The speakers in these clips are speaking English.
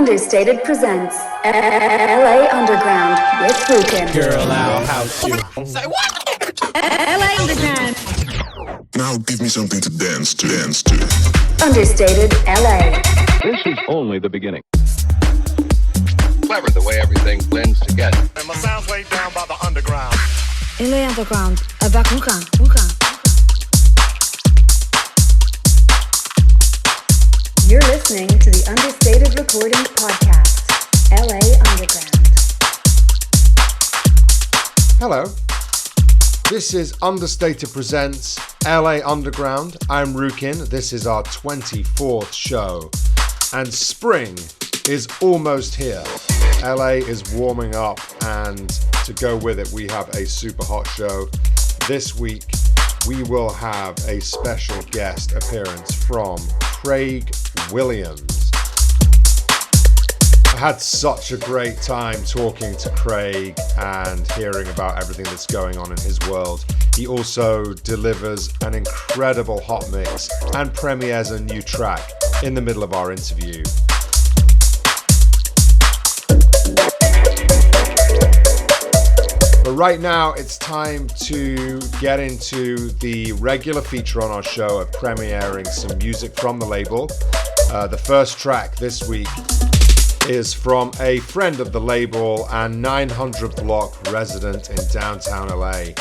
Understated presents LA Underground with Roukin. Girl, I'll house you. Say what? LA Underground. Now give me something to dance to. Understated LA. This is only the beginning. Clever the way everything blends together. And my sound's way down by the underground. LA Underground avec Roukin. You're listening to the Understated Recordings Podcast, LA Underground. Hello, this is Understated Presents LA Underground. I'm Roukin. This is our 24th show, and spring is almost here. LA is warming up, and to go with it, we have a super hot show. This week, we will have a special guest appearance from Craig Williams. I had such a great time talking to Craig and hearing about everything that's going on in his world. He also delivers an incredible hot mix and premieres a new track in the middle of our interview. But right now, it's time to get into the regular feature on our show of premiering some music from the label. The first track this week is from a friend of the label and 900 block resident in downtown LA.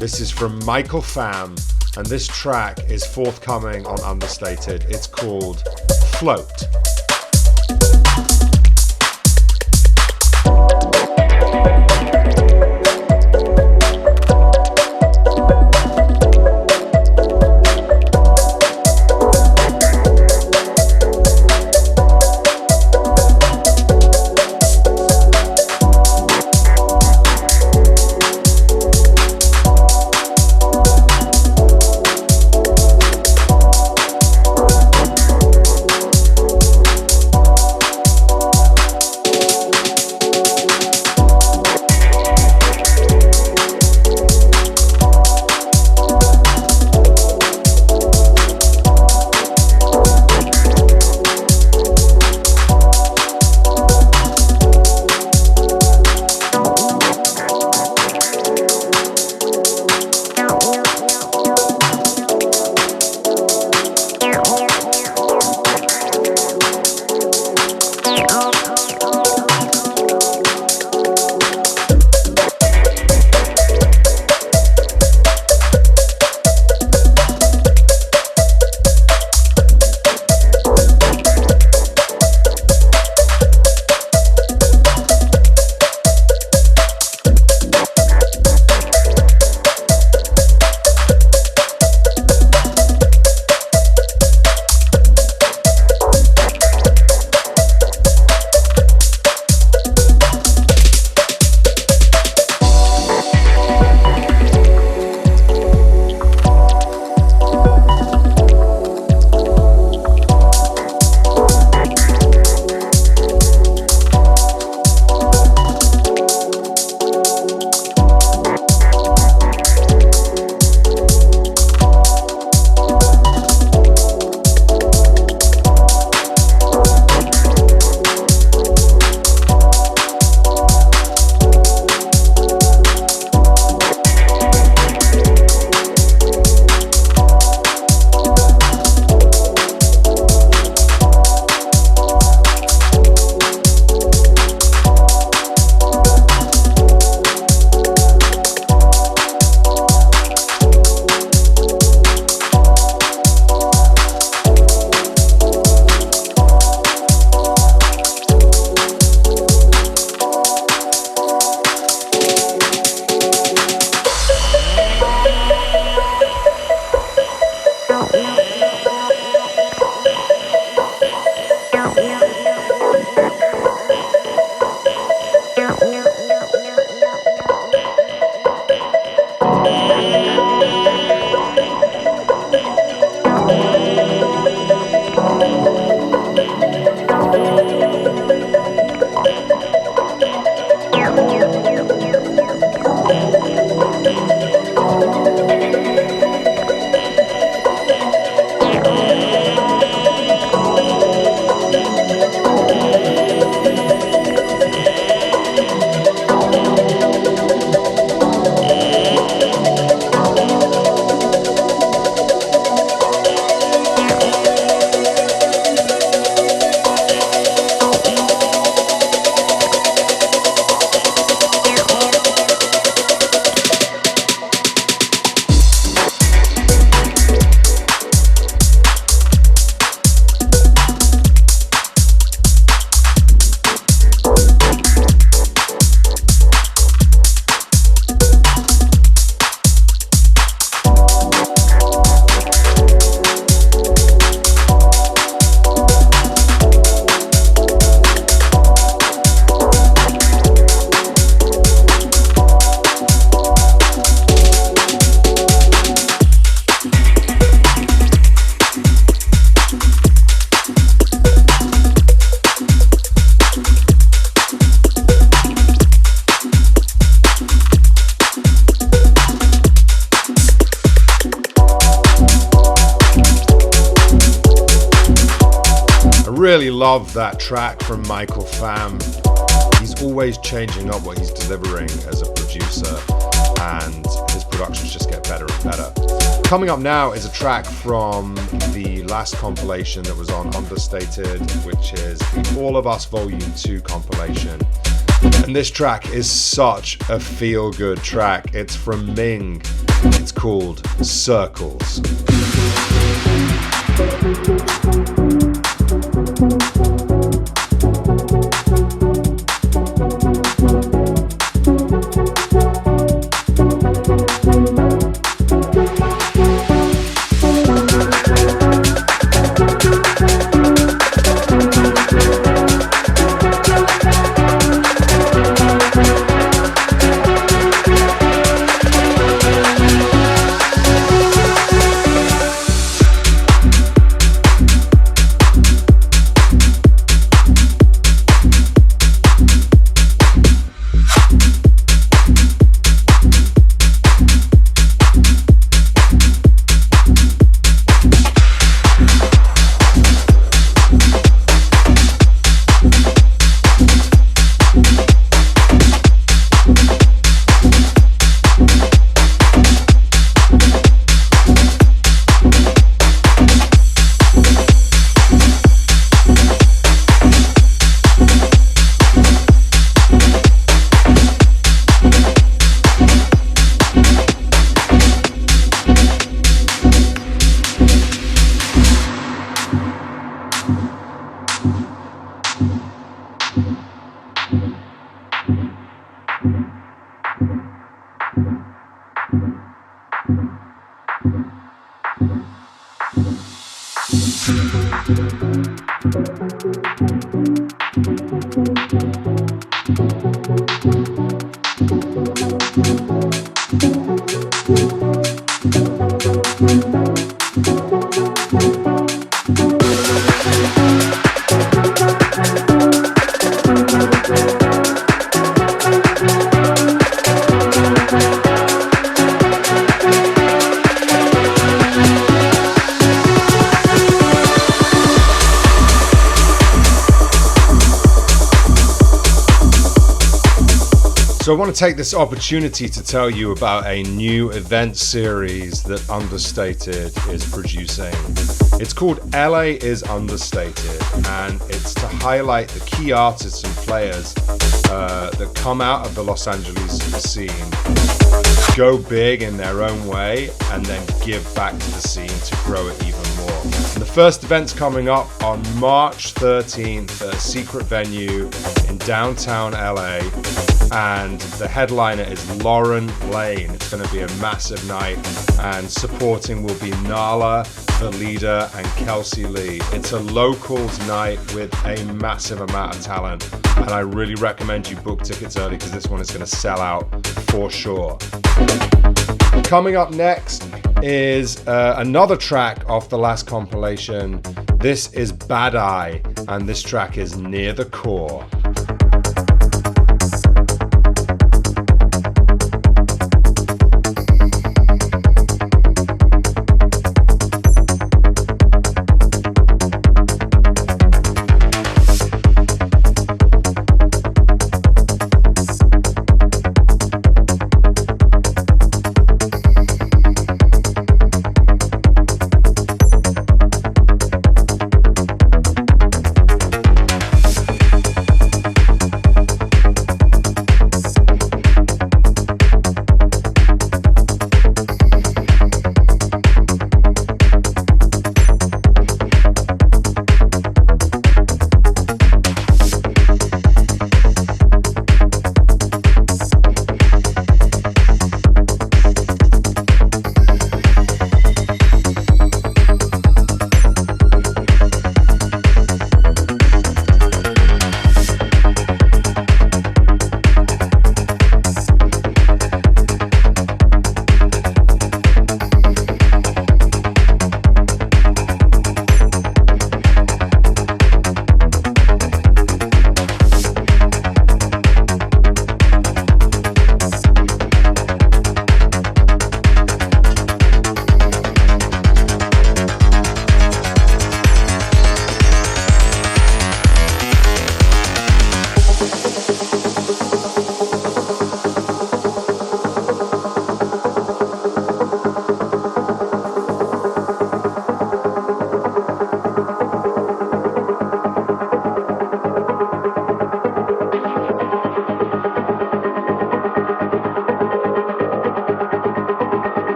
This is from Michael Pham, and this track is forthcoming on Understated. It's called Float. love that track from Michael Pham. He's always changing up what he's delivering as a producer, and his productions just get better and better. Coming up now is a track from the last compilation that was on Understated, which is the All of Us Volume 2 compilation. And this track is such a feel-good track. It's from Ming. It's called Circles. So I want to take this opportunity to tell you about a new event series that Understated is producing. It's called LA is Understated, and it's to highlight the key artists and players that come out of the Los Angeles scene, go big in their own way, and then give back to the scene to grow it even more. And the first event's coming up on March 13th at a secret venue in downtown LA, and the headliner is Lauren Lane. It's going to be a massive night, and supporting will be Nala, the leader, and Kelsey Lee. It's a locals night with a massive amount of talent, and I really recommend you book tickets early because this one is going to sell out for sure. Coming up next is another track off the last compilation. This is Bad Eye, and this track is Near the Core.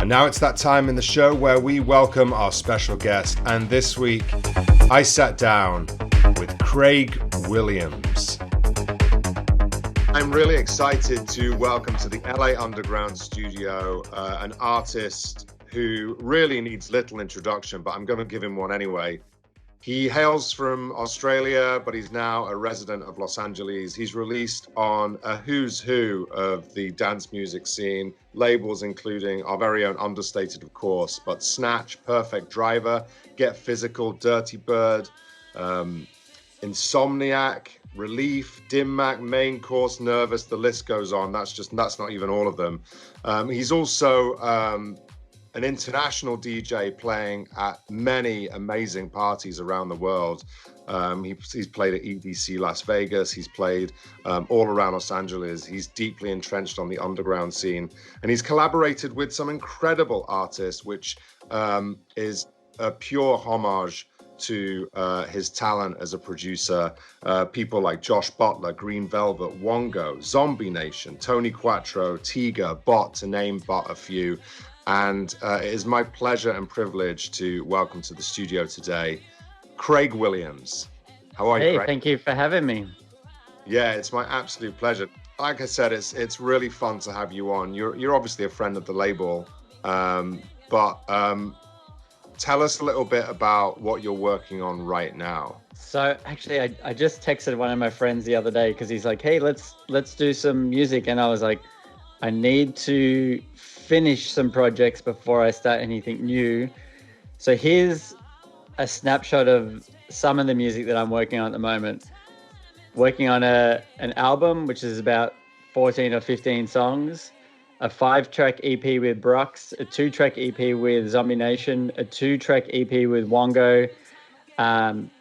Now it's that time in the show where we welcome our special guest, and this week I sat down with Craig Williams. I'm really excited to welcome to the LA Underground studio an artist who really needs little introduction, but I'm going to give him one anyway. He hails from Australia, but he's now a resident of Los Angeles. He's released on a who's who of the dance music scene, labels including our very own Understated, of course, but Snatch, Perfect Driver, Get Physical, Dirty Bird, Insomniac, Relief, Dim Mak, Main Course, Nervous, the list goes on. That's not even all of them. He's also an international DJ playing at many amazing parties around the world. He's played at EDC Las Vegas. He's played all around Los Angeles. He's deeply entrenched on the underground scene, and he's collaborated with some incredible artists, which is a pure homage to his talent as a producer. People like Josh Butler, Green Velvet, Wongo, Zombie Nation, Tony Quattro, Tiga, Bot, to name but a few. And it is my pleasure and privilege to welcome to the studio today, Craig Williams. How are you, Craig? Thank you for having me. Yeah, it's my absolute pleasure. Like I said, it's really fun to have you on. You're obviously a friend of the label, but tell us a little bit about what you're working on right now. So actually, I just texted one of my friends the other day because he's like, "Hey, let's do some music," and I was like, I need to finish some projects before I start anything new. So here's a snapshot of some of the music that I'm working on at the moment. Working on an album, which is about 14 or 15 songs, a 5-track EP with Brux, a 2-track EP with Zombie Nation, a 2-track EP with Wongo,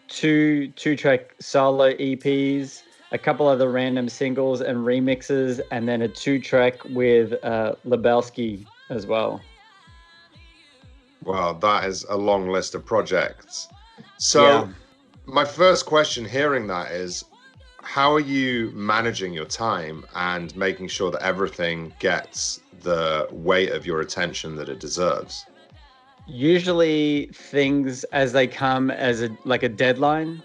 two 2-track solo EPs, a couple other random singles and remixes, and then a 2-track with Lebelski as well. Wow, that is a long list of projects. So My first question hearing that is, how are you managing your time and making sure that everything gets the weight of your attention that it deserves? Usually things as they come as a deadline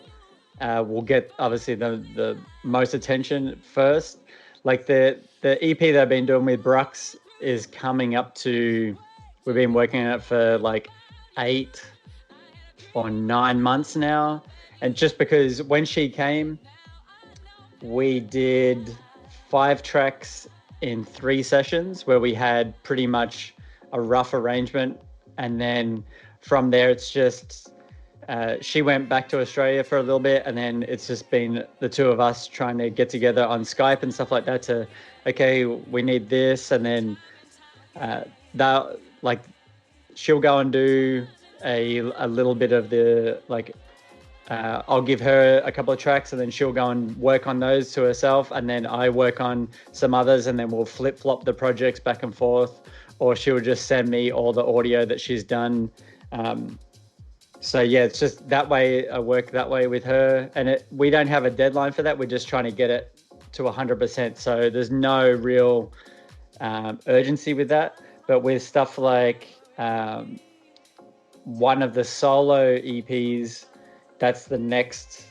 will get obviously the most attention first. Like the EP that I've been doing with Brux is coming up to, we've been working on it for like 8 or 9 months now. And just because when she came, we did 5 tracks in 3 sessions where we had pretty much a rough arrangement. And then from there, it's just, she went back to Australia for a little bit, and then it's just been the two of us trying to get together on Skype and stuff like that to, okay, we need this. And then that, like, she'll go and do a little bit of the, like, I'll give her a couple of tracks and then she'll go and work on those to herself. And then I work on some others and then we'll flip flop the projects back and forth, or she'll just send me all the audio that she's done. So yeah, it's just that way. I work that way with her, and we don't have a deadline for that. We're just trying to get it to 100%. So there's no real urgency with that. But with stuff like one of the solo EPs, that's the next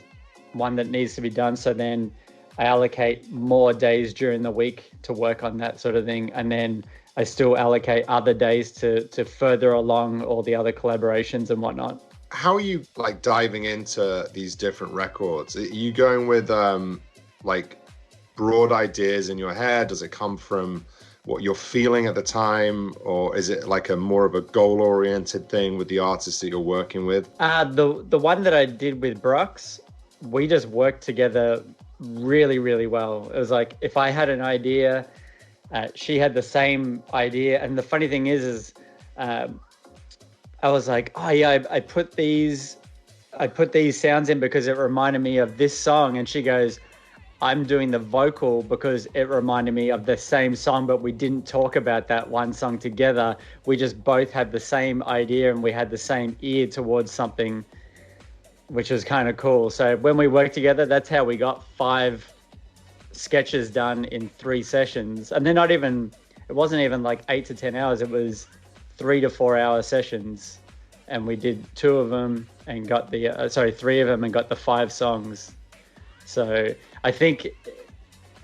one that needs to be done. So then I allocate more days during the week to work on that sort of thing, and then I still allocate other days to further along all the other collaborations and whatnot. How are you like diving into these different records? Are you going with like broad ideas in your head? Does it come from what you're feeling at the time, or is it like a more of a goal-oriented thing with the artists that you're working with? The one that I did with Brooks, we just worked together really, really well. It was like if I had an idea, she had the same idea. And the funny thing is I was like, oh yeah, I put these sounds in because it reminded me of this song. And she goes, I'm doing the vocal because it reminded me of the same song, but we didn't talk about that one song together. We just both had the same idea and we had the same ear towards something, which was kind of cool. So when we worked together, that's how we got 5 sketches done in 3 sessions. And they're it wasn't even like 8 to 10 hours. It was 3 to 4 hour sessions. And we did 2 of them and got 3 of them and got the 5 songs. So I think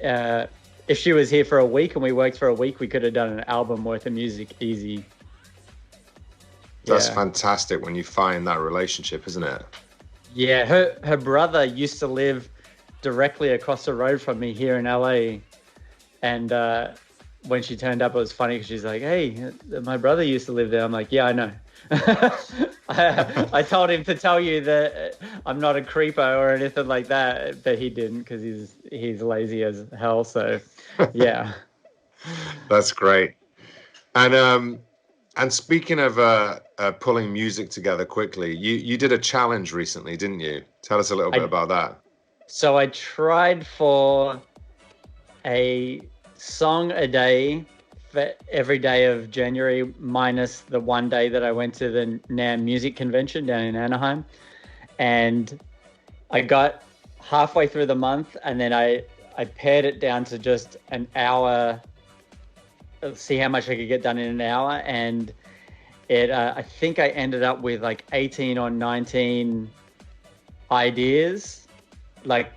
if she was here for a week and we worked for a week, we could have done an album worth of music easy. That's fantastic when you find that relationship, isn't it? Yeah, her brother used to live directly across the road from me here in LA. And when she turned up, it was funny because she's like, hey, my brother used to live there. I'm like, yeah, I know. I told him to tell you that I'm not a creeper or anything like that, but he didn't because he's lazy as hell. So yeah. That's great. And speaking of pulling music together quickly, you did a challenge recently, didn't you? Tell us a little bit about that. So I tried for a song a day for every day of January, minus the one day that I went to the NAMM Music Convention down in Anaheim. And I got halfway through the month and then I pared it down to just an hour, see how much I could get done in an hour. And I think I ended up with like 18 or 19 ideas, like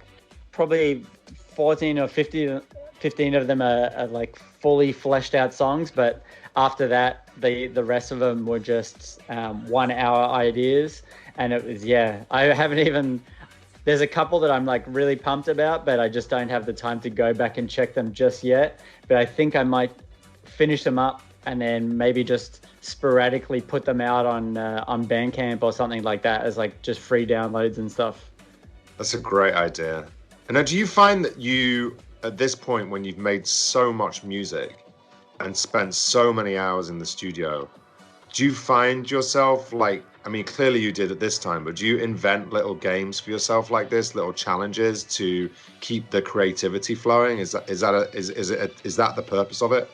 probably 14 or 15 of them are like fully fleshed out songs, but after that the rest of them were just 1 hour ideas. And it was I haven't even, there's a couple that I'm like really pumped about, but I just don't have the time to go back and check them just yet. But I think I might finish them up and then maybe just sporadically put them out on Bandcamp or something like that as like just free downloads and stuff. That's a great idea. And now, do you find that you, at this point when you've made so much music and spent so many hours in the studio, do you find yourself like, I mean, clearly you did at this time, but do you invent little games for yourself like this, little challenges to keep the creativity flowing? Is that the purpose of it?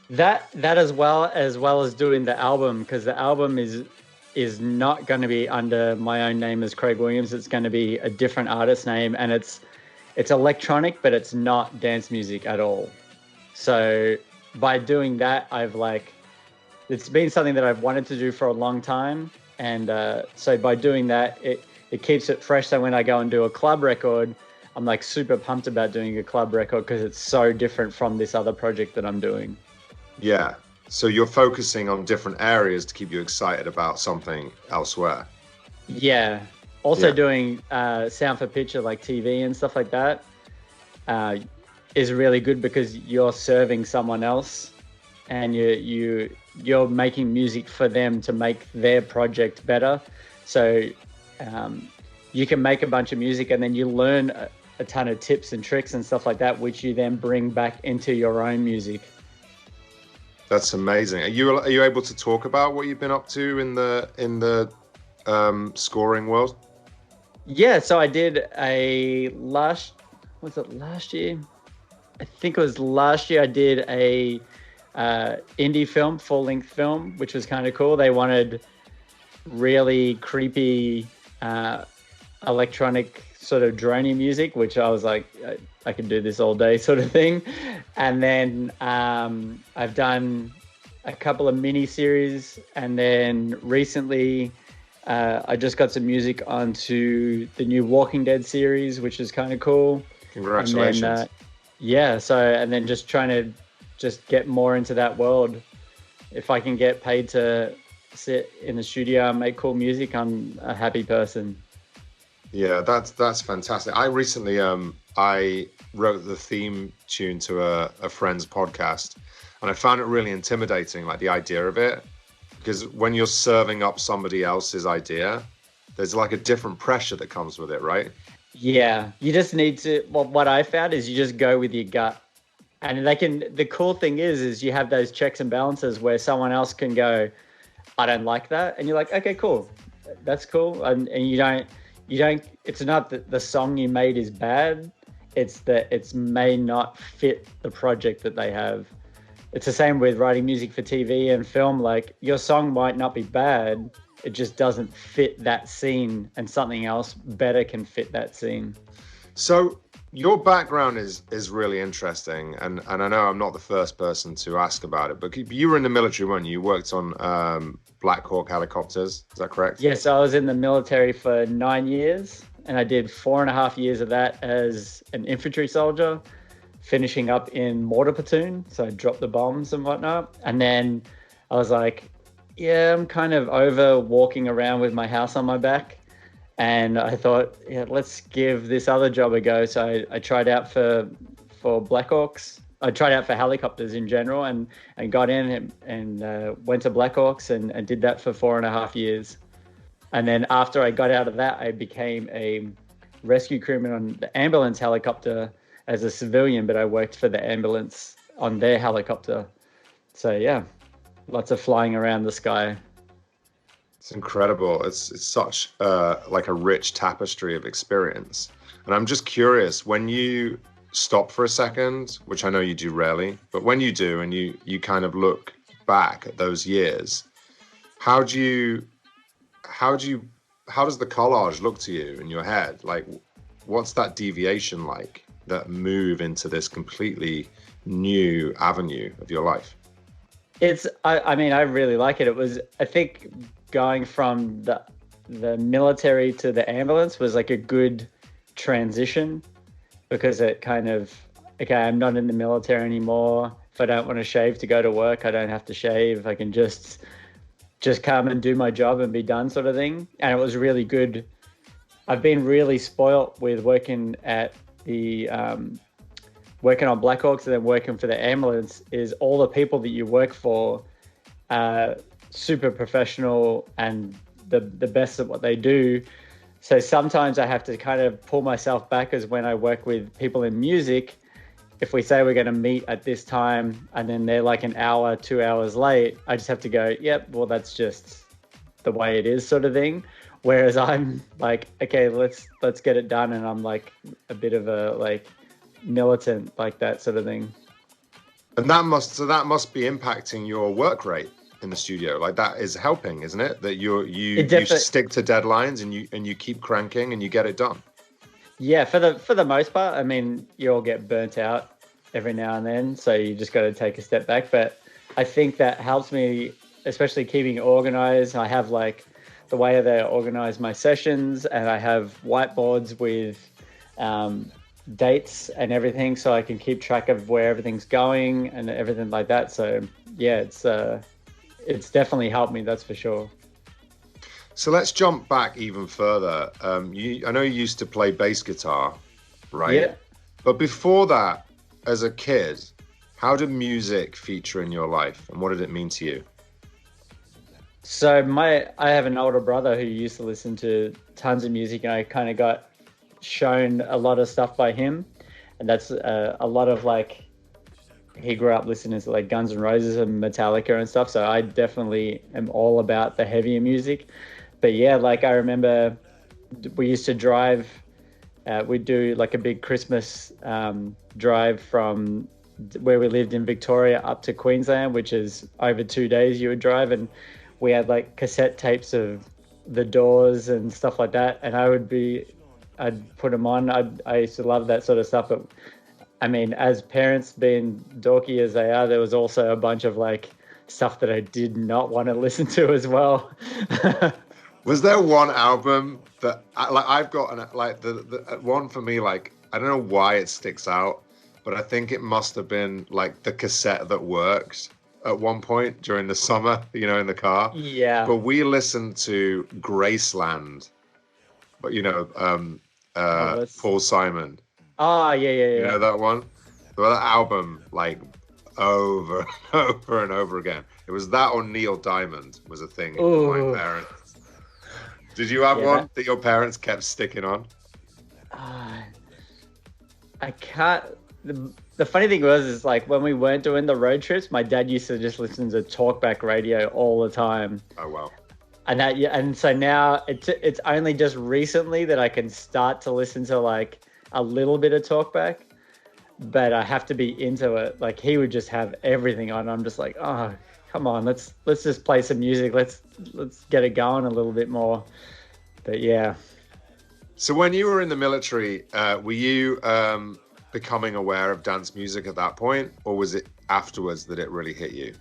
That as well as doing the album, because the album is not going to be under my own name as Craig Williams. It's going to be a different artist name, and it's electronic, but it's not dance music at all. So by doing that, it's been something that I've wanted to do for a long time. And so by doing that, it keeps it fresh. So when I go and do a club record, I'm like super pumped about doing a club record because it's so different from this other project that I'm doing. Yeah. So you're focusing on different areas to keep you excited about something elsewhere. Yeah. Also doing sound for picture like TV and stuff like that is really good because you're serving someone else and you're making music for them to make their project better. So you can make a bunch of music and then you learn a ton of tips and tricks and stuff like that, which you then bring back into your own music. That's amazing. Are you able to talk about what you've been up to in the scoring world? Yeah, so I did was it last year? I think it was last year I did a indie film, full-length film, which was kind of cool. They wanted really creepy electronic sort of droney music, which I was like, I can do this all day sort of thing. And then I've done a couple of mini series, and then recently I just got some music onto the new Walking Dead series, which is kind of cool. Congratulations. And then, yeah, so and then just trying to just get more into that world. If I can get paid to sit in the studio and make cool music, I'm a happy person. Yeah, that's fantastic. I recently I wrote the theme tune to a friend's podcast, and I found it really intimidating, like the idea of it, because when you're serving up somebody else's idea, there's like a different pressure that comes with it, right? Yeah, you just need to. Well, what I found is you just go with your gut, and the cool thing is you have those checks and balances where someone else can go, I don't like that, and you're like, okay, cool, that's cool, and you don't. It's not that the song you made is bad. It's that it may not fit the project that they have. It's the same with writing music for TV and film. Like, your song might not be bad. It just doesn't fit that scene, and something else better can fit that scene. So your background is really interesting, and I know I'm not the first person to ask about it, but you were in the military, weren't you? You worked on Black Hawk helicopters, is that correct? Yes, I was in the military for 9 years, and I did 4.5 years of that as an infantry soldier, finishing up in mortar platoon. So I dropped the bombs and whatnot. And then I was like, yeah, I'm kind of over walking around with my house on my back. And I thought, yeah, let's give this other job a go. So I tried out for Black Hawks. I tried out for helicopters in general, and got in and went to Black Hawks and did that for 4.5 years. And then after I got out of that, I became a rescue crewman on the ambulance helicopter as a civilian, but I worked for the ambulance on their helicopter. So yeah, lots of flying around the sky. It's incredible. It's such like a rich tapestry of experience. And I'm just curious, when you stop for a second, which I know you do rarely, but when you do and you kind of look back at those years, how does the collage look to you in your head? Like, what's that deviation like, that move into this completely new avenue of your life? I mean, I really like it. It was, I think, going from the military to the ambulance was like a good transition, because it kind of, okay, I'm not in the military anymore. If I don't want to shave to go to work, I don't have to shave. I can just come and do my job and be done, sort of thing. And it was really good. I've been really spoilt with working at the working on Black Hawks and then working for the ambulance. Is all the people that you work for are super professional and the best at what they do. So sometimes I have to kind of pull myself back, as when I work with people in music, if we say we're going to meet at this time and then they're like an hour, 2 hours late, I just have to go, yep, well, that's just the way it is, sort of thing. Whereas I'm like, okay, let's get it done. And I'm like a bit of a like militant, like that sort of thing. And that must be impacting your work rate in the studio. Like, that is helping, isn't it? That you stick to deadlines and you keep cranking and you get it done. Yeah, for the most part. I mean, you all get burnt out every now and then, so you just got to take a step back. But I think that helps me, especially keeping organized. I have like the way that I organize my sessions, and I have whiteboards with dates and everything, so I can keep track of where everything's going and everything like that. So yeah, it's definitely helped me, that's for sure. So let's jump back even further. I know you used to play bass guitar, right? Yeah. But before that, as a kid, how did music feature in your life, and what did it mean to you? So I have an older brother who used to listen to tons of music, and I kind of got shown a lot of stuff by him. And that's a lot of like, he grew up listening to like Guns N' Roses and Metallica and stuff. So I definitely am all about the heavier music. But yeah, like I remember we used to drive. We'd do like a big Christmas drive from where we lived in Victoria up to Queensland, which is over 2 days you would drive, and we had like cassette tapes of the Doors and stuff like that, and I'd put them on. I used to love that sort of stuff, but I mean, as parents being dorky as they are, there was also a bunch of like stuff that I did not want to listen to as well. Was there one album that I've got the one for me, like, I don't know why it sticks out, but I think it must have been like the cassette that works at one point during the summer, in the car. Yeah. But we listened to Graceland, but Paul Simon. Oh, yeah. You know that one? Well, that album, like, over and over and over again. It was that or Neil Diamond was a thing with my parents. Did you have one that your parents kept sticking on? I can't. The funny thing is like when we weren't doing the road trips, my dad used to just listen to talkback radio all the time. Oh, wow. And so now it's only just recently that I can start to listen to like a little bit of talkback, but I have to be into it. Like he would just have everything on. I'm just like, oh, come on, let's just play some music. Let's get it going a little bit more. But yeah. So when you were in the military, were you becoming aware of dance music at that point, or was it afterwards that it really hit you?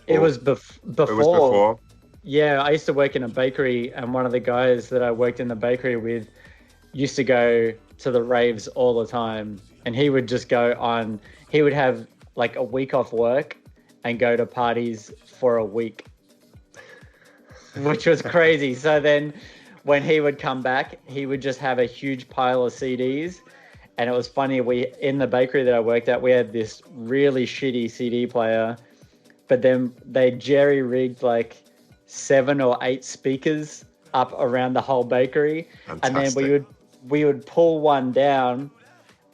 It was before. It was before? Yeah, I used to work in a bakery, and one of the guys that I worked in the bakery with used to go to the raves all the time, and he would just he would have like a week off work and go to parties for a week, which was crazy. So then when he would come back, he would just have a huge pile of CDs. And it was funny, in the bakery that I worked at, we had this really shitty CD player, but then they jerry-rigged like 7 or 8 speakers up around the whole bakery. Fantastic. And then we would pull one down,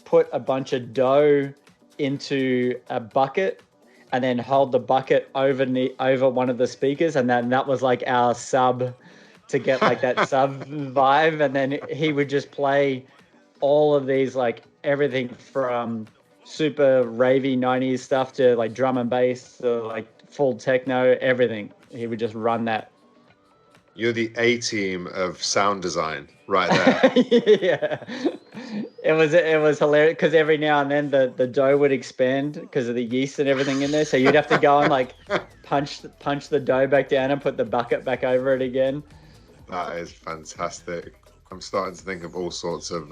put a bunch of dough into a bucket, and then hold the bucket over one of the speakers, and then that was like our sub to get like that sub vibe. And then he would just play all of these, like everything from super ravey 90s stuff to like drum and bass to like full techno, everything. He would just run that. You're the A-team of sound design right there. Yeah. It was hilarious because every now and then the dough would expand because of the yeast and everything in there. So you'd have to go and like punch the dough back down and put the bucket back over it again. That is fantastic. I'm starting to think of all sorts of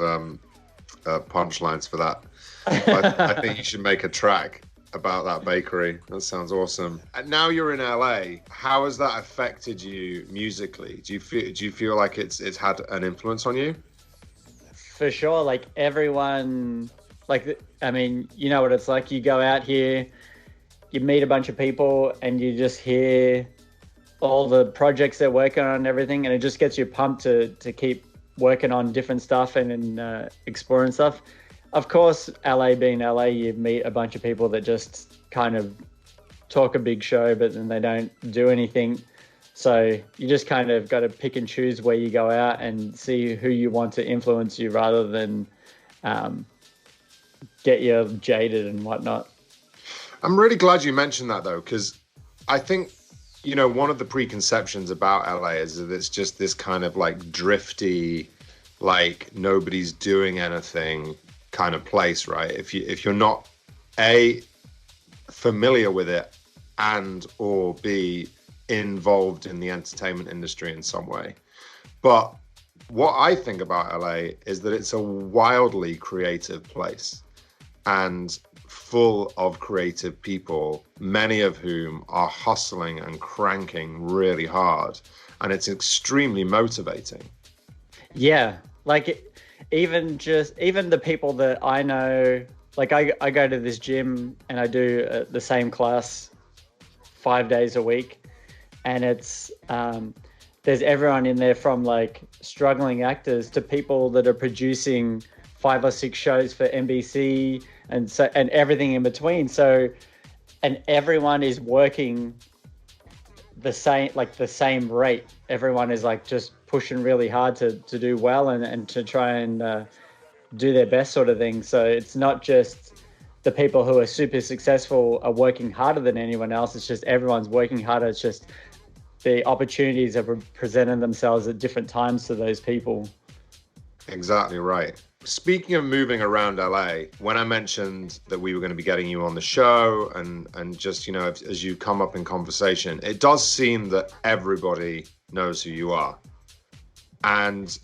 punchlines for that. I think you should make a track about that bakery. That sounds awesome. And now you're in LA. How has that affected you musically? Do you feel like it's had an influence on you? For sure. Like everyone, like, I mean, you know what it's like. You go out here, you meet a bunch of people, and you just hear all the projects they're working on and everything, and it just gets you pumped to keep working on different stuff and exploring stuff. Of course, LA being LA, you meet a bunch of people that just kind of talk a big show, but then they don't do anything. So you just kind of got to pick and choose where you go out and see who you want to influence you rather than get you jaded and whatnot. I'm really glad you mentioned that, though, because I think, you know, one of the preconceptions about LA is that it's just this kind of like drifty, like nobody's doing anything kind of place, right? If you're not A, familiar with it, and or B, involved in the entertainment industry in some way. But what I think about LA is that it's a wildly creative place and full of creative people, many of whom are hustling and cranking really hard, and it's extremely motivating. Yeah, like even the people that I know, like I go to this gym and I do the same class 5 days a week, and it's there's everyone in there from like struggling actors to people that are producing 5 or 6 shows for NBC and everything in between. So, and everyone is working the same rate. Everyone is like just pushing really hard to do well and to try and do their best sort of thing. So it's not just the people who are super successful are working harder than anyone else. It's just everyone's working harder. It's just the opportunities are presenting themselves at different times to those people. Exactly right. Speaking of moving around LA, when I mentioned that we were going to be getting you on the show and just, as you come up in conversation, it does seem that everybody knows who you are. And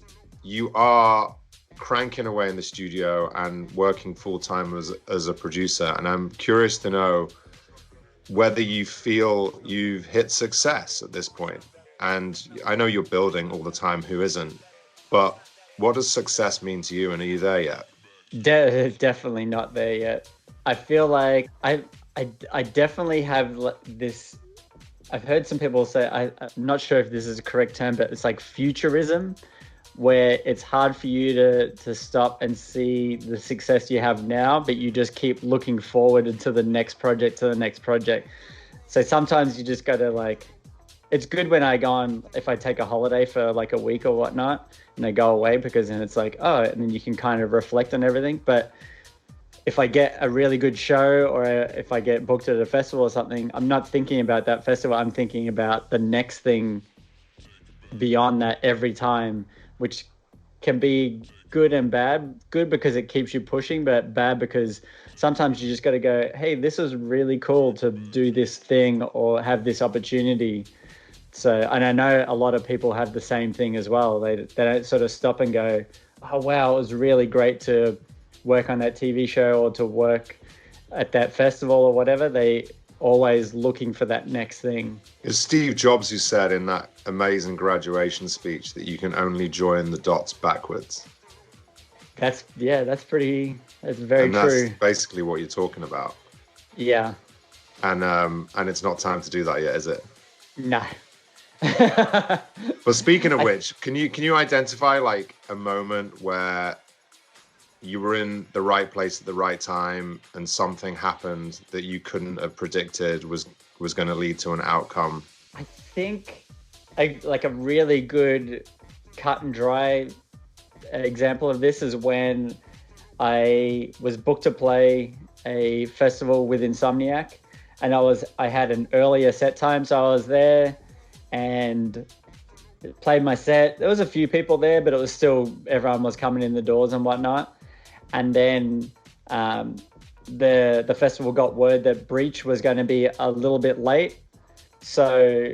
you are cranking away in the studio and working full time as a producer. And I'm curious to know whether you feel you've hit success at this point. And I know you're building all the time, who isn't? But what does success mean to you, and are you there yet? Definitely not there yet. I feel like I definitely have this. I've heard some people say, I'm not sure if this is a correct term, but it's like futurism, where it's hard for you to stop and see the success you have now, but you just keep looking forward to the next project, So sometimes you just got to it's good when if I take a holiday for like a week or whatnot and I go away, because then it's like, oh, and then you can kind of reflect on everything. But if I get a really good show or if I get booked at a festival or something, I'm not thinking about that festival. I'm thinking about the next thing beyond that every time, which can be good and bad. Good because it keeps you pushing, but bad because sometimes you just got to go, hey, this is really cool to do this thing or have this opportunity. So, and I know a lot of people have the same thing as well. They don't sort of stop and go, oh, wow, it was really great to work on that TV show or to work at that festival or whatever. They always looking for that next thing. It's Steve Jobs who said in that amazing graduation speech that you can only join the dots backwards. That's very true. That's basically what you're talking about. Yeah. And it's not time to do that yet, is it? No. But speaking of which, can you identify like a moment where you were in the right place at the right time and something happened that you couldn't have predicted was going to lead to an outcome? I think a really good cut and dry example of this is when I was booked to play a festival with Insomniac, and I had an earlier set time, so I was there and played my set. There was a few people there, but it was still, everyone was coming in the doors and whatnot. And then the festival got word that Breach was going to be a little bit late. So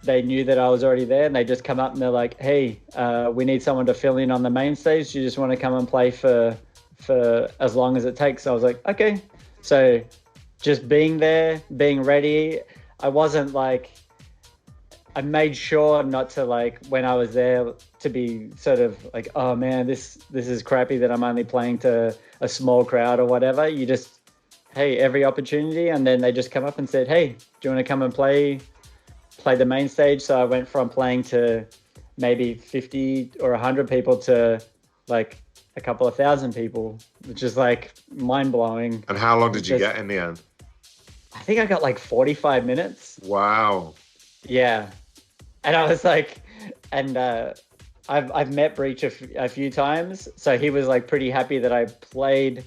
they knew that I was already there, and they just come up and they're like, hey, we need someone to fill in on the main stage. You just want to come and play for as long as it takes. So I was like, okay. So just being there, being ready. I made sure not to, when I was there, to be sort of like, oh man, this is crappy that I'm only playing to a small crowd or whatever. You just, hey, every opportunity. And then they just come up and said, hey, do you want to come and play the main stage? So I went from playing to maybe 50 or 100 people to like a couple of thousand people, which is like mind blowing. And how long did you get in the end? I think I got like 45 minutes. Wow. Yeah. And I was like, and I've met Breach a few times. So he was like pretty happy that I played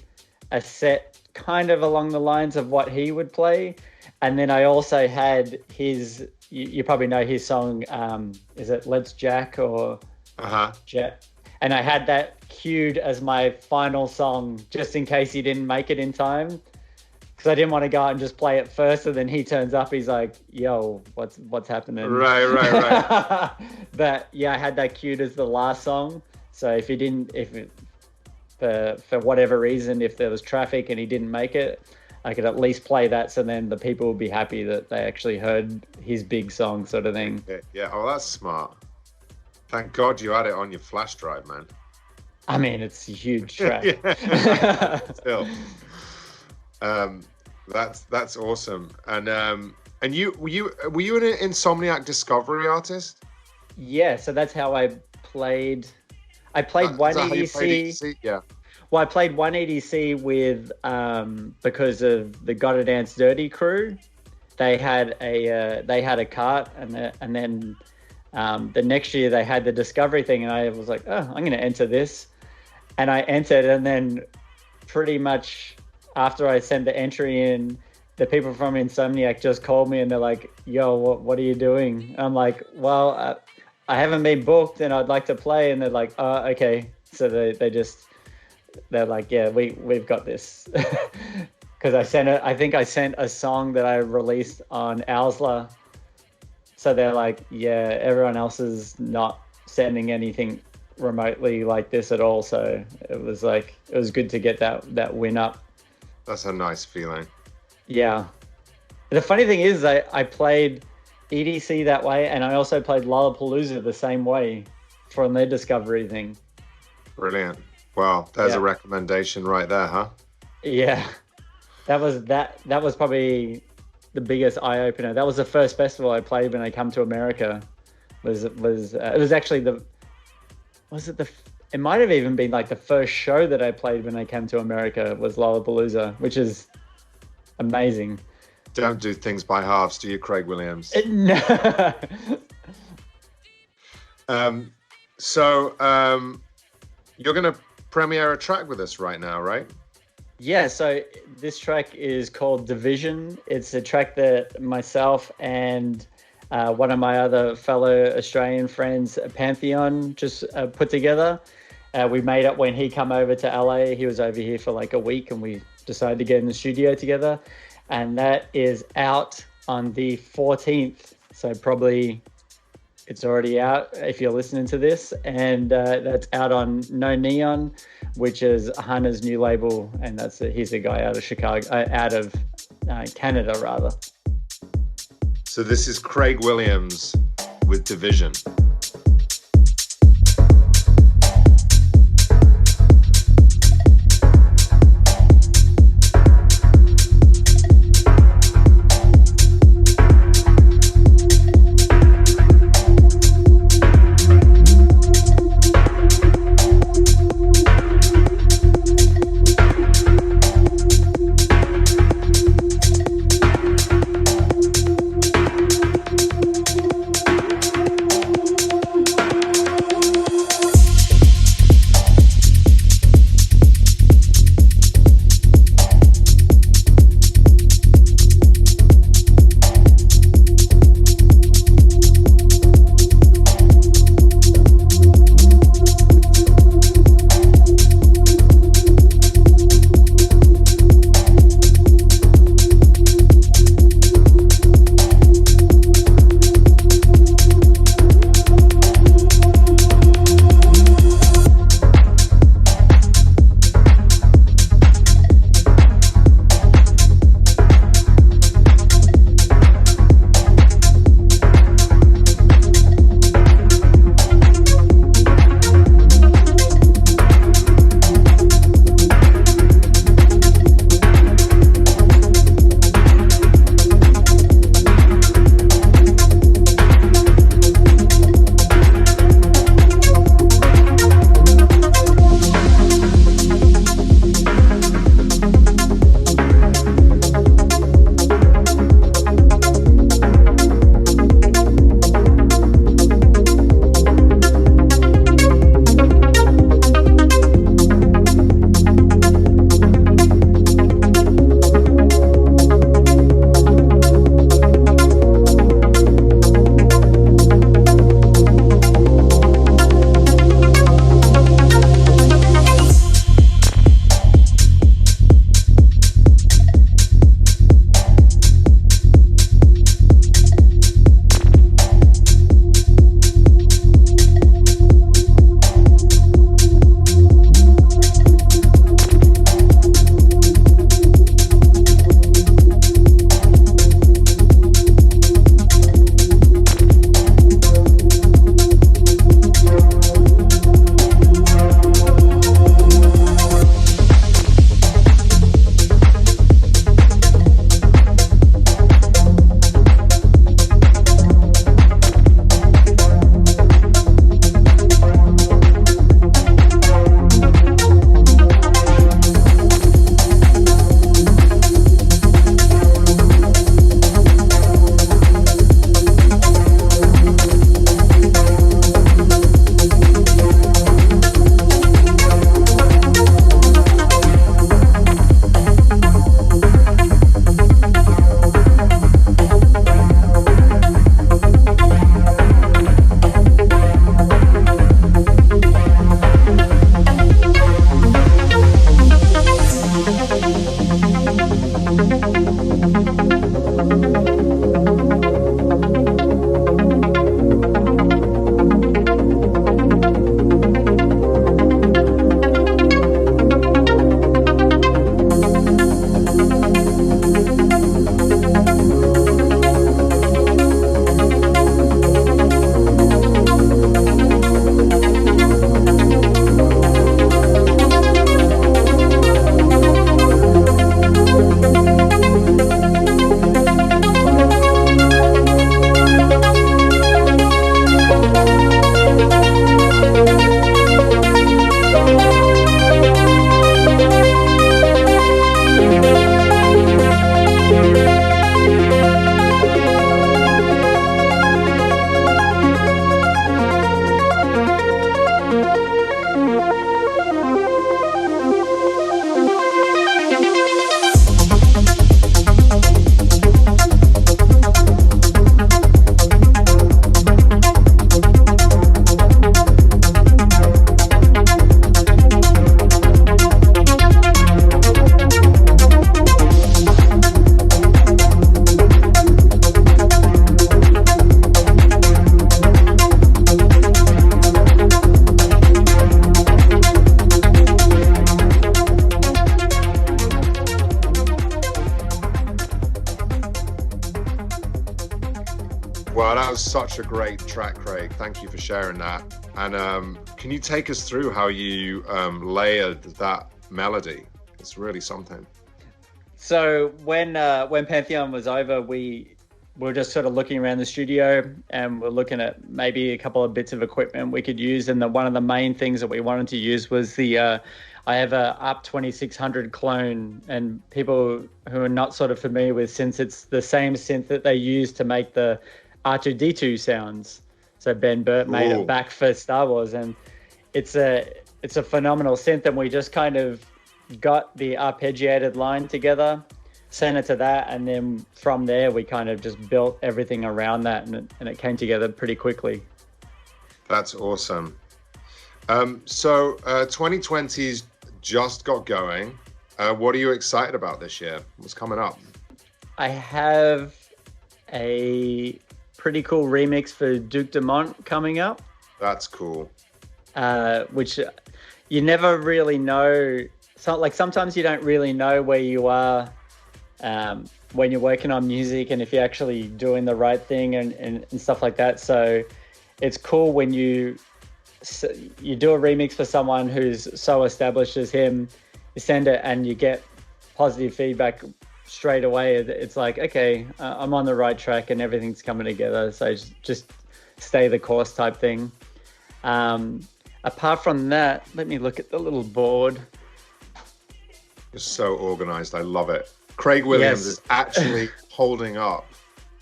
a set kind of along the lines of what he would play. And then I also had his, you probably know his song, is it Let's Jack or Jet? And I had that queued as my final song just in case he didn't make it in time. Because I didn't want to go out and just play it first, and then he turns up. He's like, "Yo, what's happening?" Right. But yeah, I had that queued as the last song. So for whatever reason, if there was traffic and he didn't make it, I could at least play that. So then the people would be happy that they actually heard his big song, sort of thing. Yeah. Oh, that's smart. Thank God you had it on your flash drive, man. I mean, it's a huge track. Still. That's awesome. And you were you an Insomniac Discovery artist? Yeah, so that's how I played. I played one EDC. Yeah. Well, I played one EDC with because of the Gotta Dance Dirty crew. they had a cart, and then the next year they had the discovery thing, and I was like, oh, I'm going to enter this, and I entered, and then pretty much after I sent the entry in, the people from Insomniac just called me and they're like, yo, what are you doing? I'm like, well, I haven't been booked and I'd like to play. And they're like, oh, okay. So they're like, yeah, we've got this. Because I think I sent a song that I released on Owsla. So they're like, yeah, everyone else is not sending anything remotely like this at all. So it was good to get that win up. That's a nice feeling. Yeah. The funny thing is I played EDC that way, and I also played Lollapalooza the same way from their discovery thing. Brilliant. Well, there's a recommendation right there, huh? Yeah. That was probably the biggest eye opener. That was the first festival I played when I come to America. It was actually it might have even been like the first show that I played when I came to America was Lollapalooza, which is amazing. Don't do things by halves, do you, Craig Williams? No. So you're going to premiere a track with us right now, right? Yeah, so this track is called Division. It's a track that myself and one of my other fellow Australian friends, Pantheon, just put together. We made it when he come over to LA. He was over here for like a week and we decided to get in the studio together. And that is out on the 14th. So probably it's already out if you're listening to this. And that's out on No Neon, which is Hannah's new label. And he's a guy out of Chicago, out of Canada rather. So this is Craig Williams with Division. was such a great track, Craig. Thank you for sharing that. And can you take us through how you layered that melody? It's really something. So when Pantheon was over, we were just sort of looking around the studio and we're looking at maybe a couple of bits of equipment we could use. And one of the main things that we wanted to use was I have a UP 2600 clone, and people who are not sort of familiar with synths, it's the same synth that they use to make the R2-D2 sounds. So Ben Burt made it back for Star Wars, and it's a phenomenal synth. And we just kind of got the arpeggiated line together, sent it to that, and then from there we kind of just built everything around that, and it came together pretty quickly. That's awesome. So 2020's just got going. What are you excited about this year? What's coming up? I have a pretty cool remix for Duke Dumont coming up. That's cool. Which you never really know. So, like, sometimes you don't really know where you are when you're working on music and if you're actually doing the right thing and stuff like that. So it's cool when you do a remix for someone who's so established as him, you send it and you get positive feedback straight away. It's like, okay, I'm on the right track and everything's coming together. So just stay the course type thing. Apart from that, let me look at the little board. You're so organized. I love it. Craig Williams is actually holding up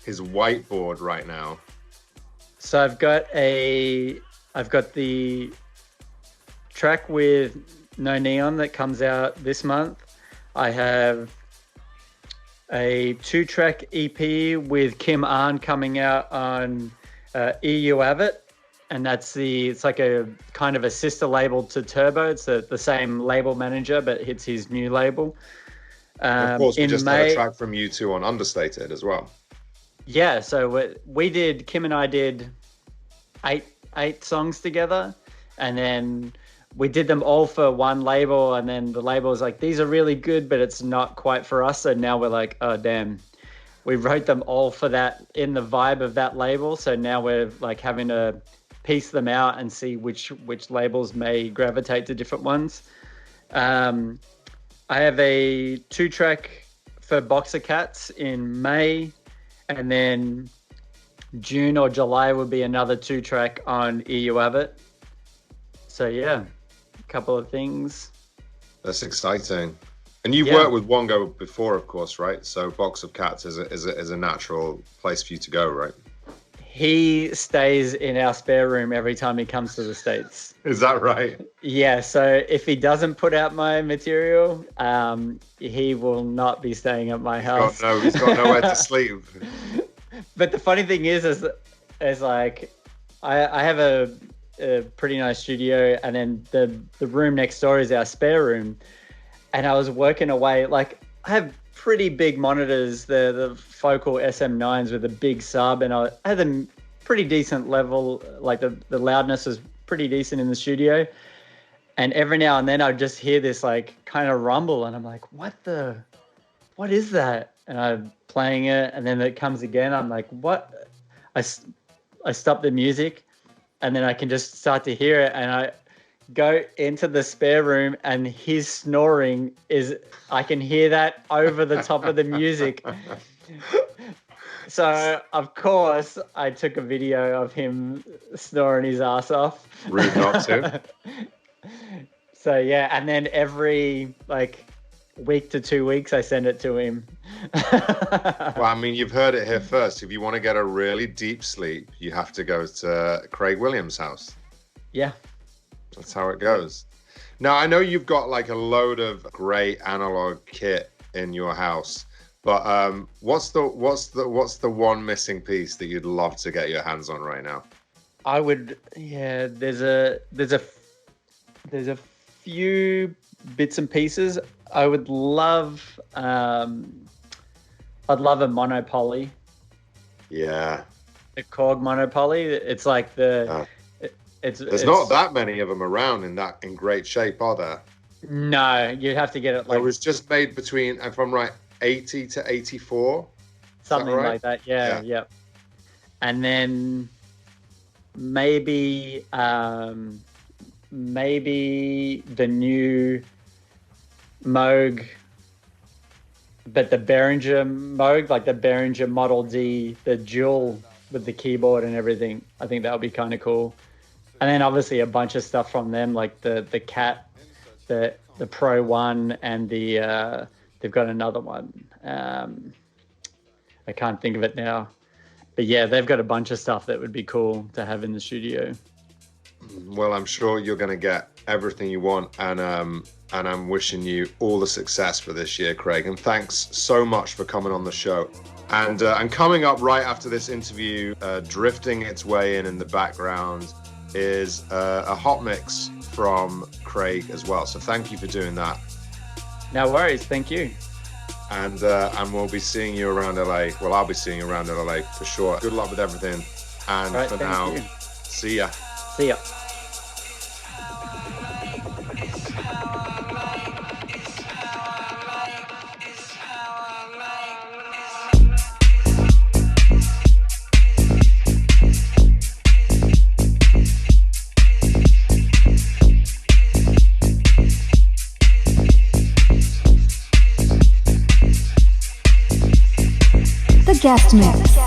his whiteboard right now. So I've got the track with No Neon that comes out this month. I have a 2-track EP with Kim Arn coming out on EU Abbott, and it's like a kind of a sister label to Turbo. It's the same label manager, but it's his new label. And of course, we just had a track from you two on Understated as well. Yeah, so Kim and I did eight songs together, and then we did them all for one label, and then the label was like, these are really good, but it's not quite for us. So now we're like, oh damn, we wrote them all for that in the vibe of that label. So now we're like having to piece them out and see which labels may gravitate to different ones. I have a 2-track for Boxer Cats in May, and then June or July would be another 2-track on EU Abbott. So yeah, a couple of things. That's exciting. And you've worked with Wongo before, of course, right? So Box of Cats is a natural place for you to go, right? He stays in our spare room every time he comes to the States. Is that right? Yeah, so if he doesn't put out my material, he will not be staying at my house. He's got nowhere to sleep. But the funny thing is like, I have a pretty nice studio, and then the room next door is our spare room. And I was working away, like, I have pretty big monitors, the Focal SM9s with a big sub, and I had a pretty decent level, like the loudness was pretty decent in the studio. And every now and then I'd just hear this like kind of rumble, and I'm like, what is that? And I'm playing it, and then it comes again. I'm like, what? I stop the music, and then I can just start to hear it, and I go into the spare room, and his snoring I can hear that over the top of the music. So of course I took a video of him snoring his ass off. Rude not to. So yeah, and then every like week to 2 weeks I send it to him. Well, I mean, you've heard it here first. If you want to get a really deep sleep, you have to go to Craig Williams' house. Yeah. That's how it goes. Now, I know you've got like a load of great analog kit in your house, but what's the one missing piece that you'd love to get your hands on right now? I would, yeah. There's a few bits and pieces. I would love. I'd love a monopoly. Yeah. A Korg monopoly. It's like There's not that many of them around in great shape, are there? No, you'd have to get it like. It was just made between, if I'm right, 80 to 84. Something right? like that. Yeah. and then maybe the new Moog, but the Behringer Moog, like the Behringer Model D, the dual with the keyboard and everything. I think that would be kind of cool. And then obviously a bunch of stuff from them, like the Cat, the Pro One, and the they've got another one. I can't think of it now, but yeah, they've got a bunch of stuff that would be cool to have in the studio. Well, I'm sure you're going to get everything you want, and I'm wishing you all the success for this year, Craig. And thanks so much for coming on the show. And coming up right after this interview, drifting its way in the background, is a hot mix from Craig as well. So thank you for doing that. No worries, thank you. And we'll be seeing you around LA. Well, I'll be seeing you around LA for sure. Good luck with everything. And right, for now, you. See ya. See ya. The Guest Mix.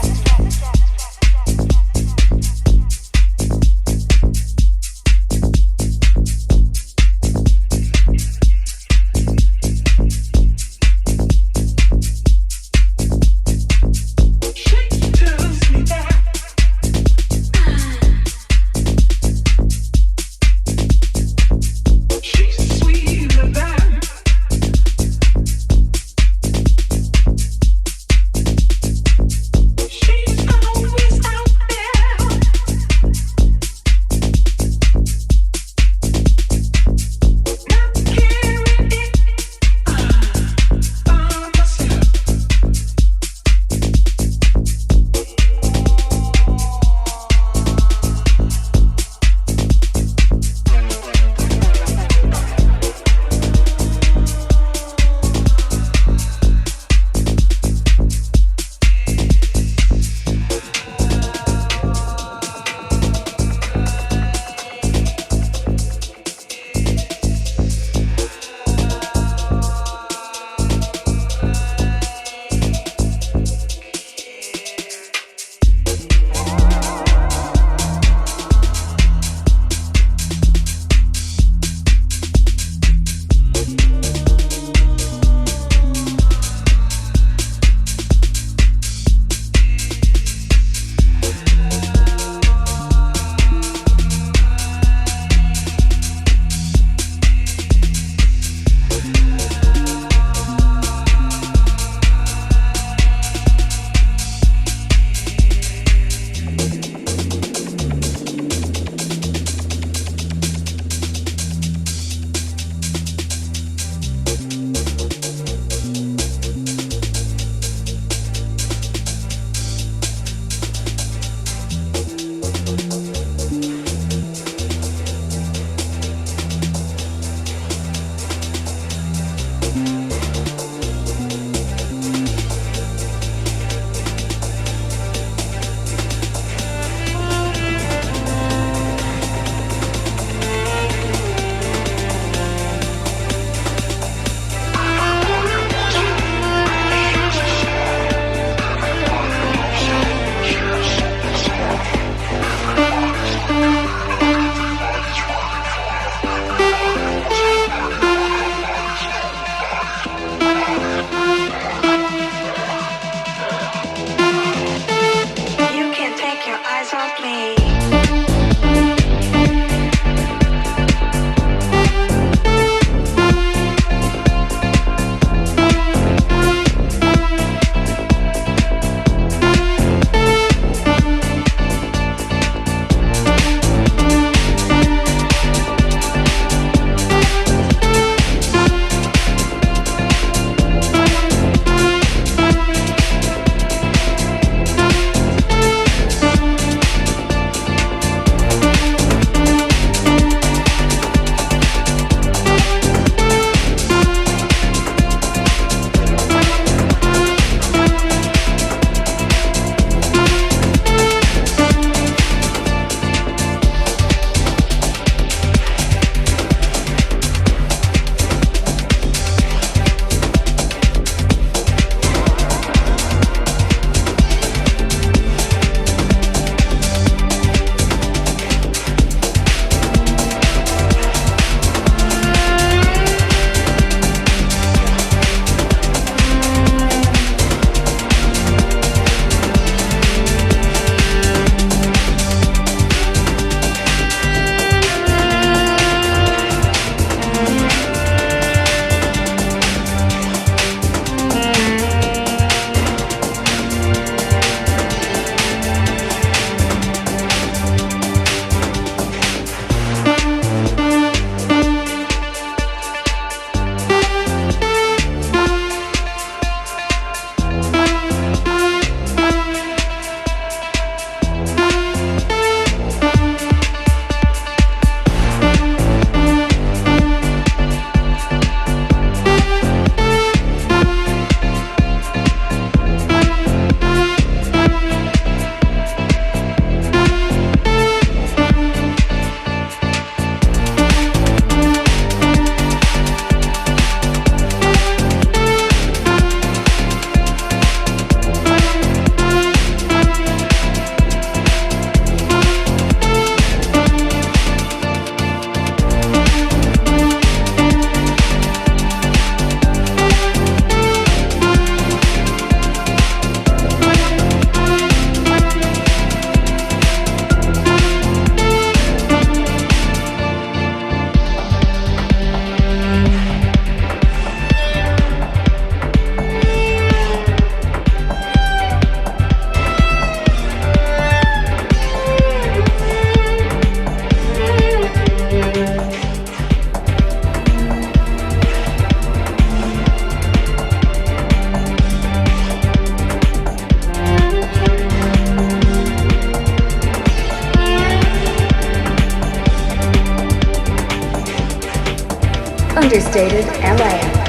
Understated LA.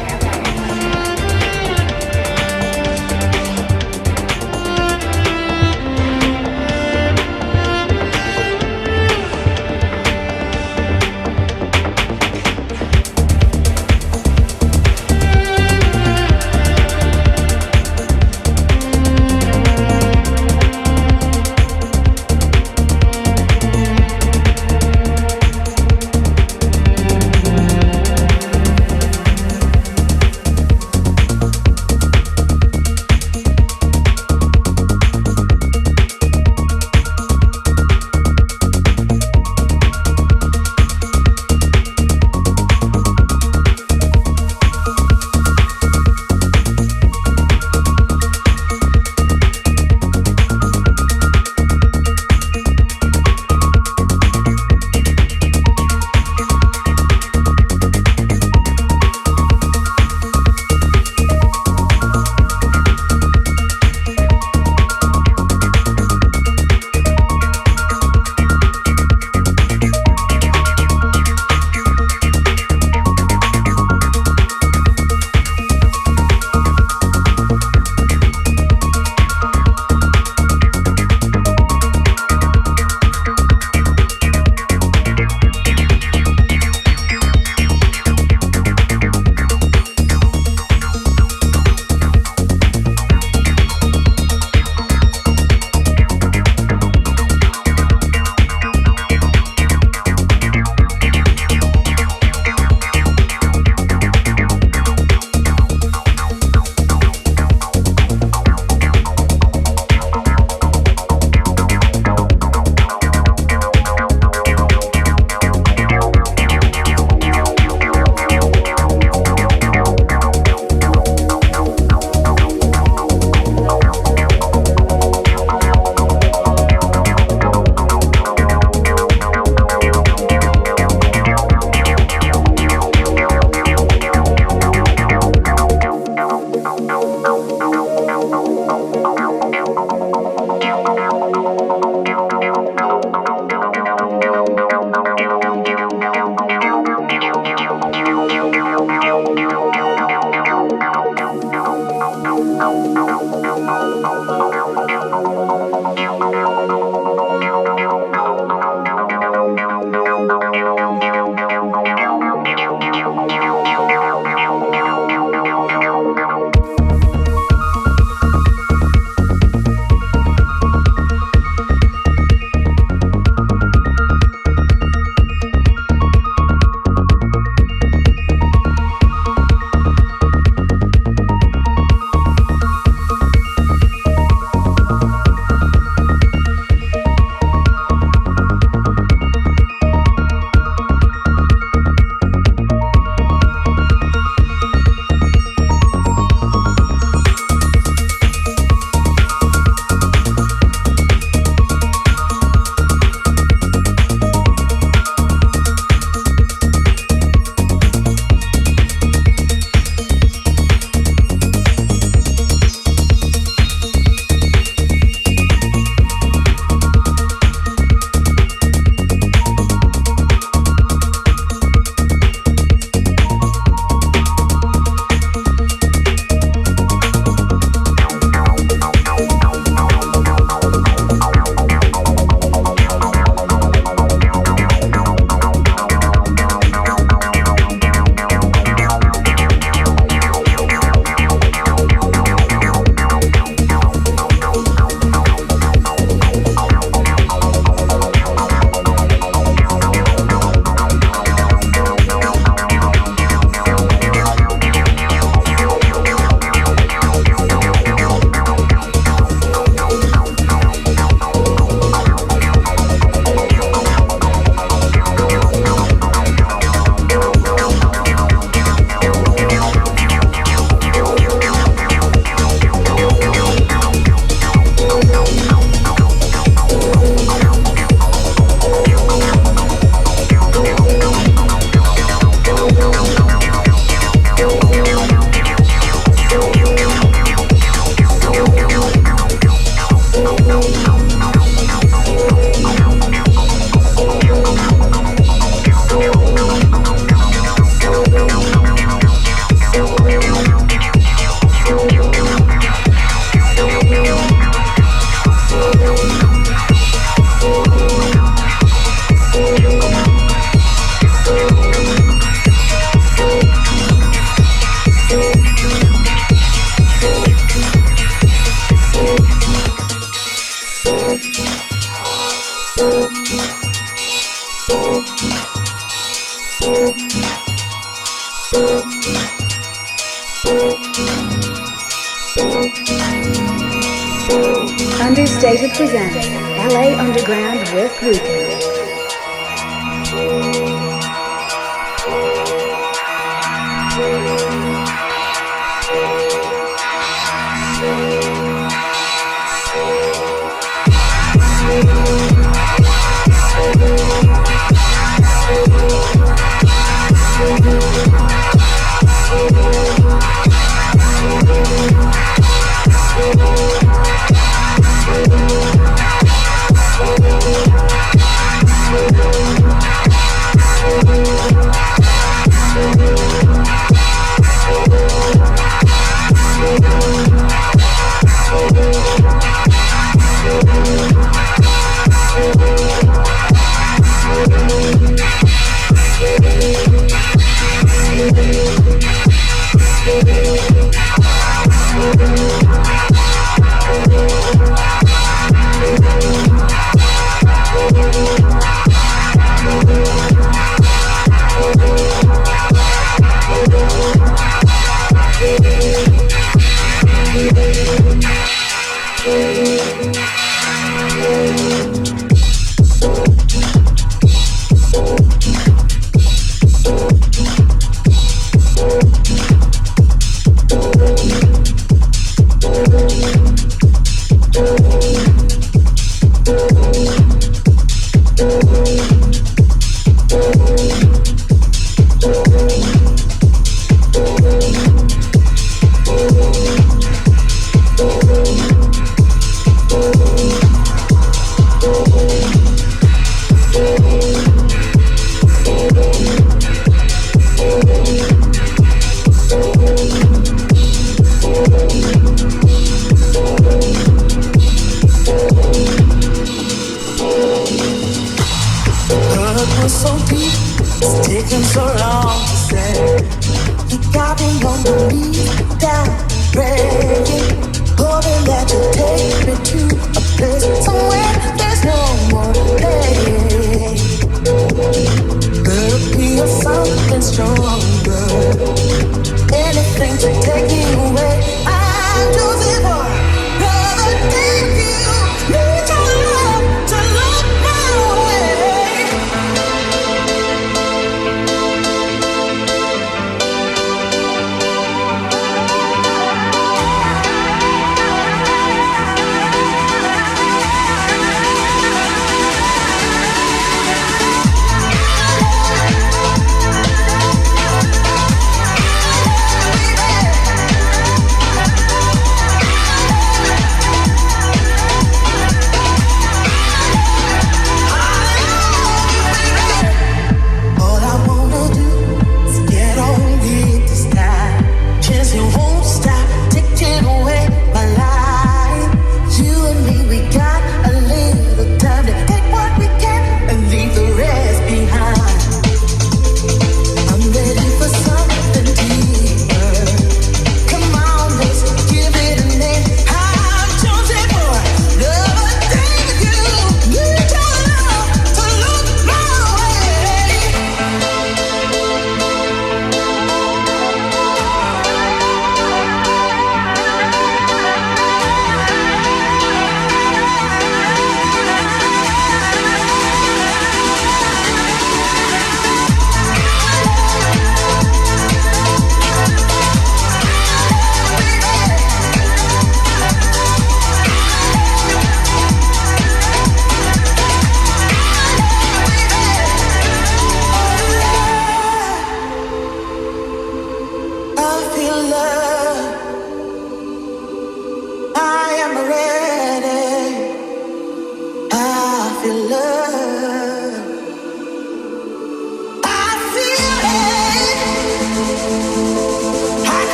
Understated presents LA Underground with Roukin.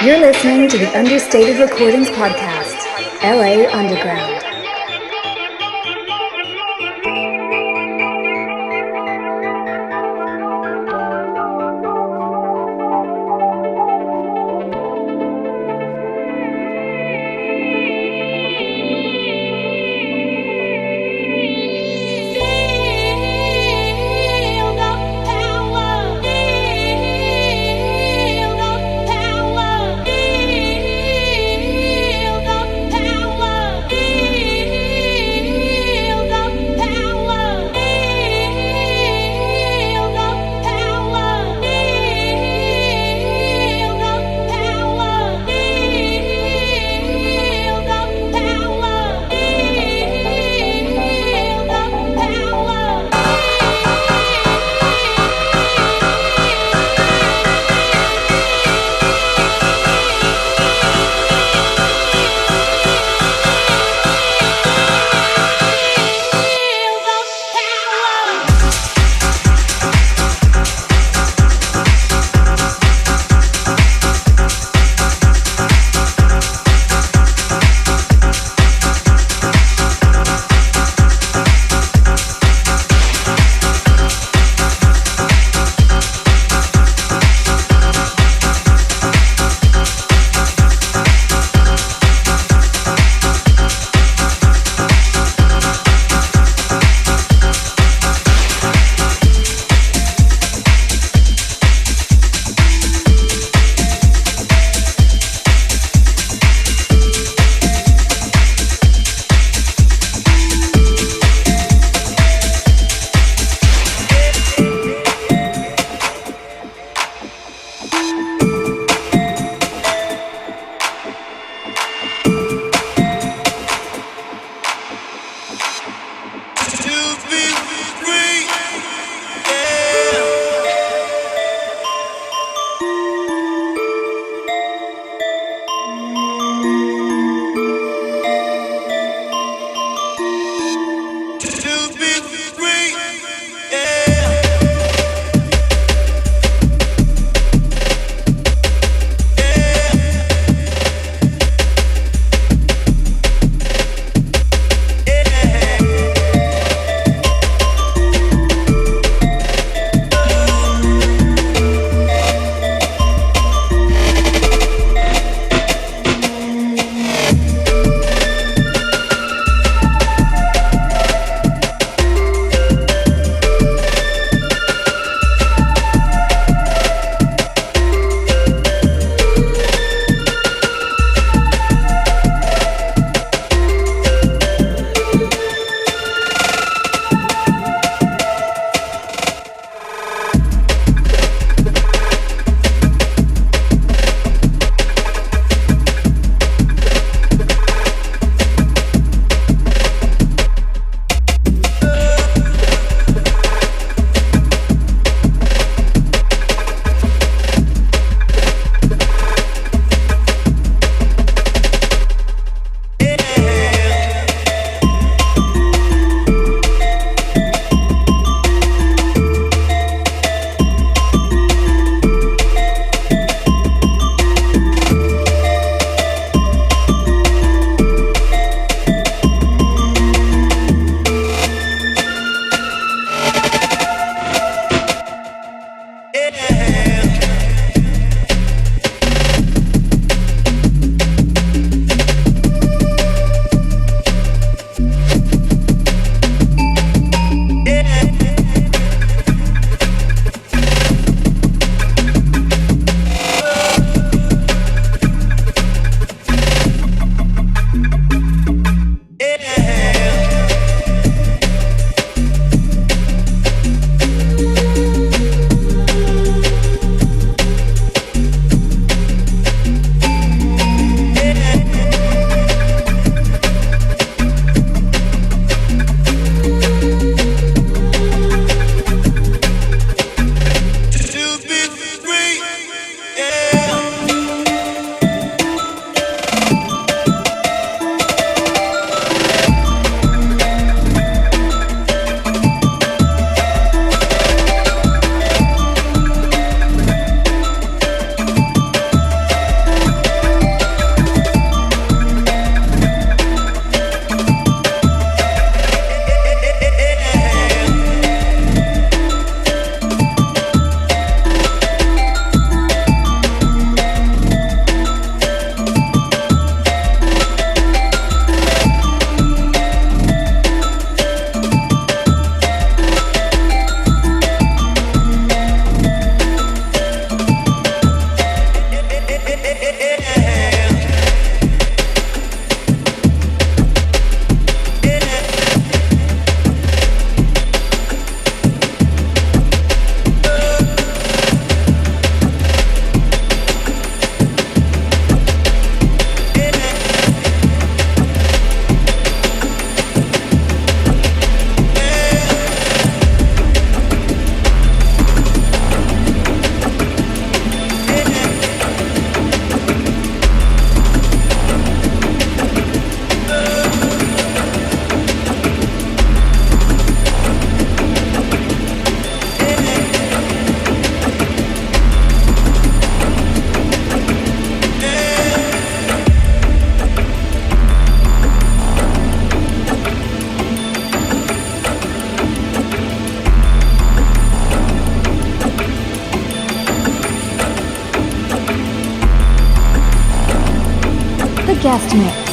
You're listening to the Understated Recordings Podcast, LA Underground. Feel the power. Guest Mix.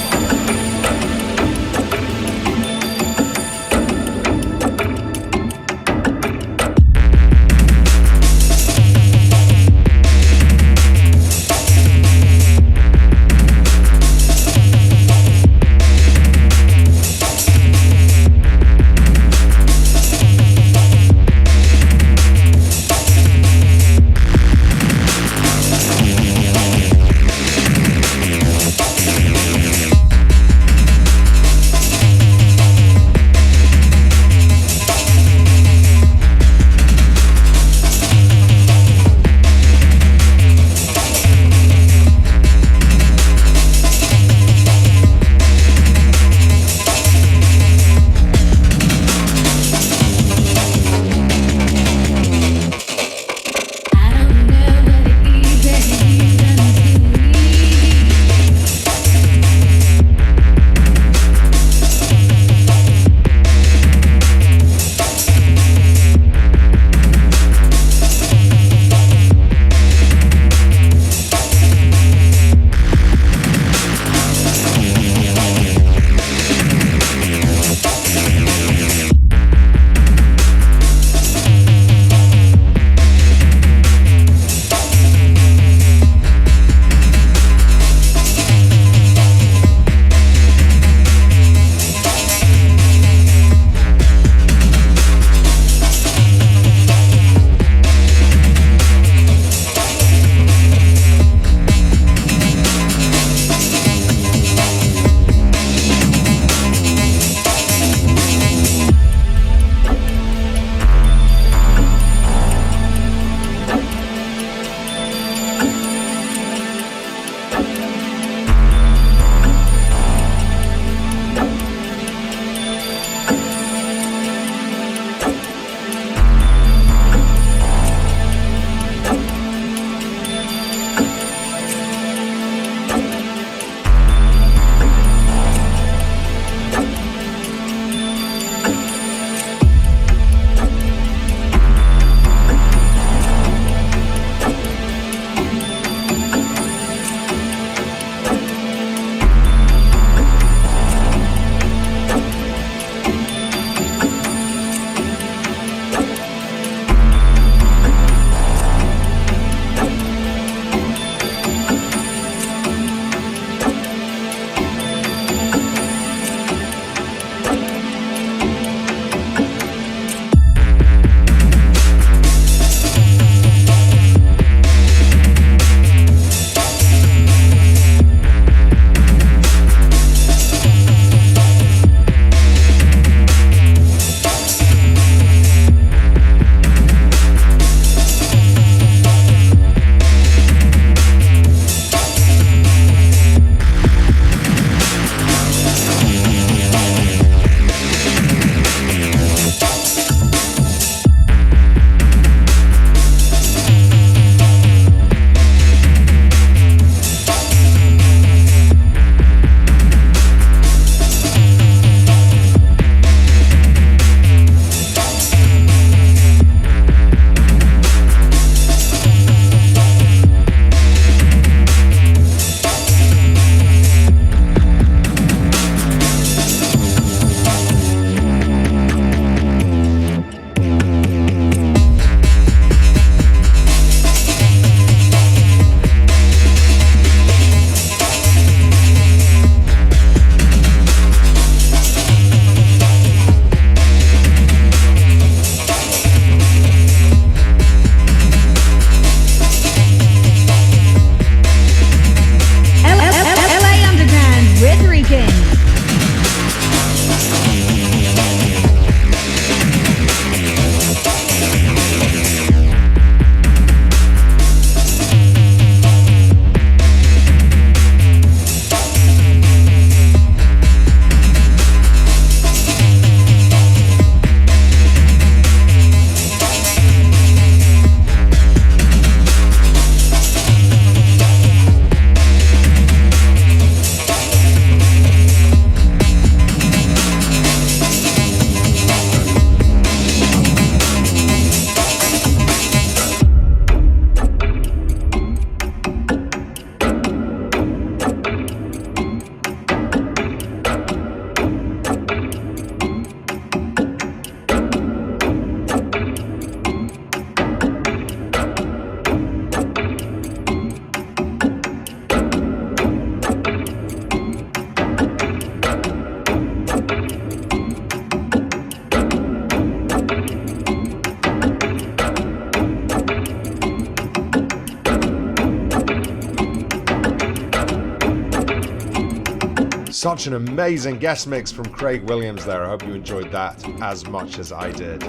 Such an amazing guest mix from Craig Williams there. I hope you enjoyed that as much as I did.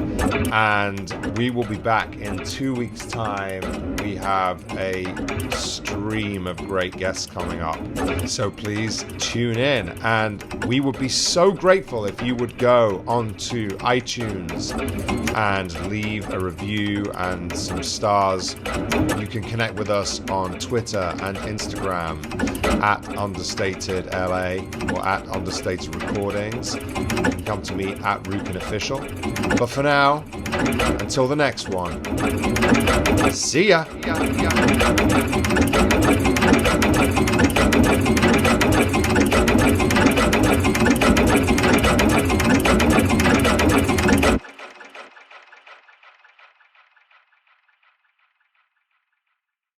And we will be back in 2 weeks' time. We have a stream of great guests coming up. So please tune in. And we would be so grateful if you would go onto iTunes and leave a review and some stars. You can connect with us on Twitter and Instagram at Understated LA or at Understated Recordings. You can come to me at Roukin Official. But for now, until the next one, see ya.